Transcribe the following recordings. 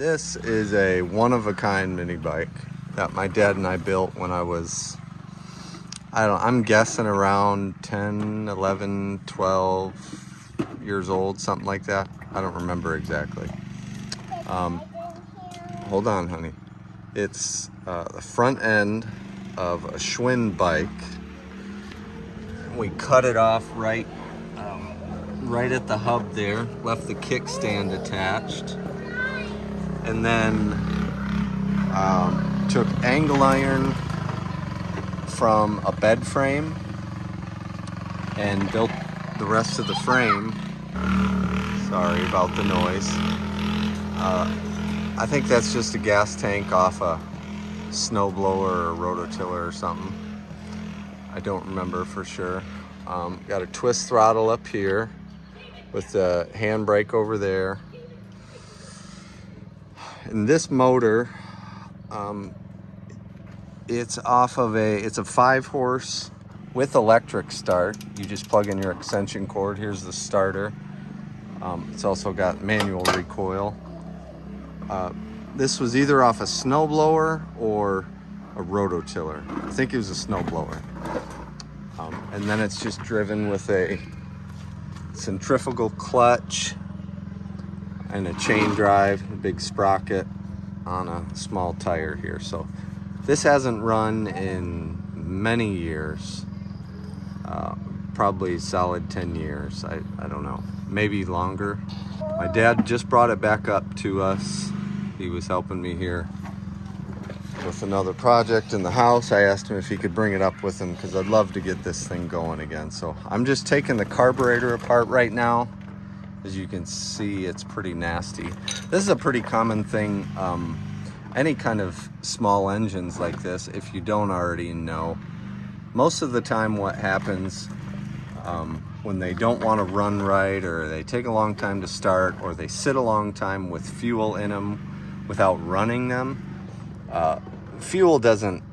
This is a one-of-a-kind mini bike that my dad and I built when I was, I'm guessing around 10, 11, 12 years old, something like that. I don't remember exactly. Hold on, honey. It's the front end of a Schwinn bike. We cut it off right at the hub there, left the kickstand attached, and then took angle iron from a bed frame and built the rest of the frame. Sorry about the noise. I think that's just a gas tank off a snowblower or rototiller or something. I don't remember for sure. Got a twist throttle up here with the handbrake over there. And this motor, it's off of it's a 5-horse with electric start. You just plug in your extension cord. Here's the starter. It's also got manual recoil. This was either off a snowblower or a rototiller. I think it was a snowblower. And then it's just driven with a centrifugal clutch and a chain drive, a big sprocket on a small tire here. So this hasn't run in many years, probably solid 10 years. I don't know, maybe longer. My dad just brought it back up to us. He was helping me here with another project in the house. I asked him if he could bring it up with him because I'd love to get this thing going again. So I'm just taking the carburetor apart right now. As you can see, it's pretty nasty. This is a pretty common thing. Any kind of small engines like this, if you don't already know, most of the time what happens when they don't want to run right, or they take a long time to start, or they sit a long time with fuel in them without running them, fuel doesn't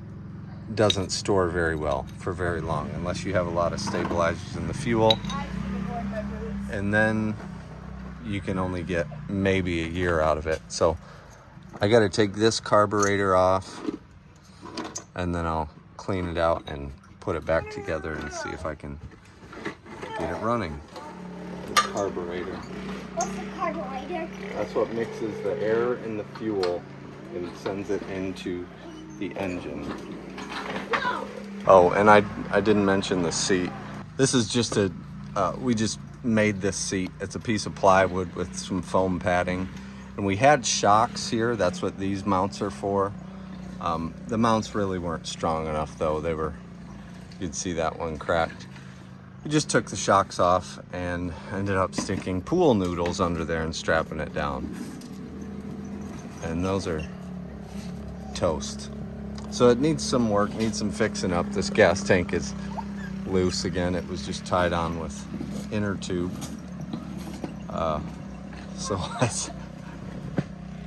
store very well for very long unless you have a lot of stabilizers in the fuel, and then you can only get maybe a year out of it. So I got to take this carburetor off, and then I'll clean it out and put it back together and see if I can get it running. The carburetor. What's the carburetor? That's what mixes the air and the fuel and sends it into the engine. Whoa. Oh, and I didn't mention the seat. This is just we just made this seat. It's a piece of plywood with some foam padding. And we had shocks here. That's what these mounts are for. The mounts really weren't strong enough though. You'd see that one cracked. We just took the shocks off and ended up sticking pool noodles under there and strapping it down. And those are toast. So it needs some work, needs some fixing up. This gas tank is loose again. It was just tied on with inner tube. But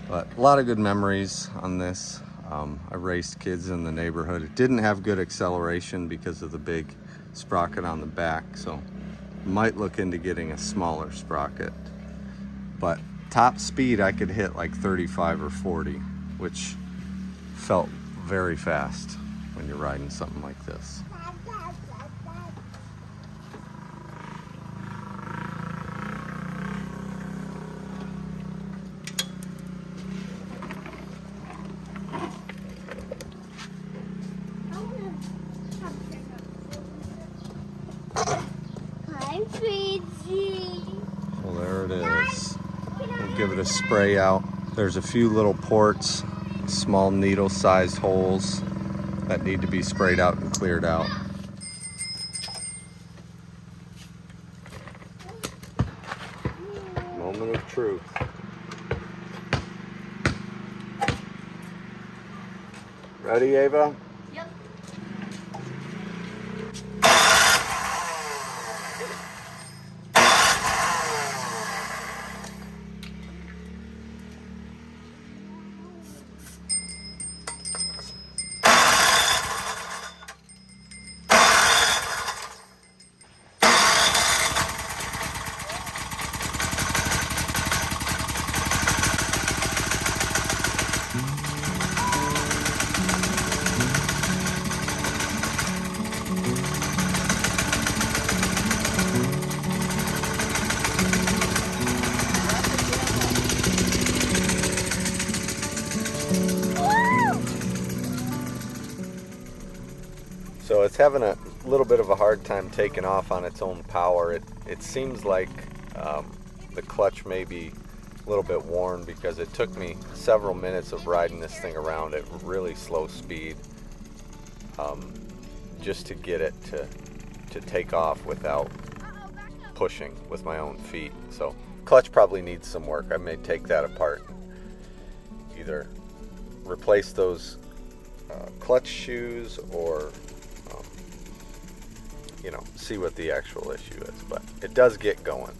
a lot of good memories on this. I raced kids in the neighborhood. It didn't have good acceleration because of the big sprocket on the back, so might look into getting a smaller sprocket. But top speed I could hit like 35 or 40, which felt very fast when you're riding something like this. I'm crazy. Well, there it is. We'll give it a spray out. There's a few little ports, small needle-sized holes that need to be sprayed out and cleared out. Moment of truth. Ready, Ava? Yep. it's having a little bit of a hard time taking off on its own power. It seems like the clutch may be a little bit worn because it took me several minutes of riding this thing around at really slow speed just to get it to take off without pushing with my own feet. So clutch probably needs some work. I may take that apart, either replace those clutch shoes or see what the actual issue is, but it does get going.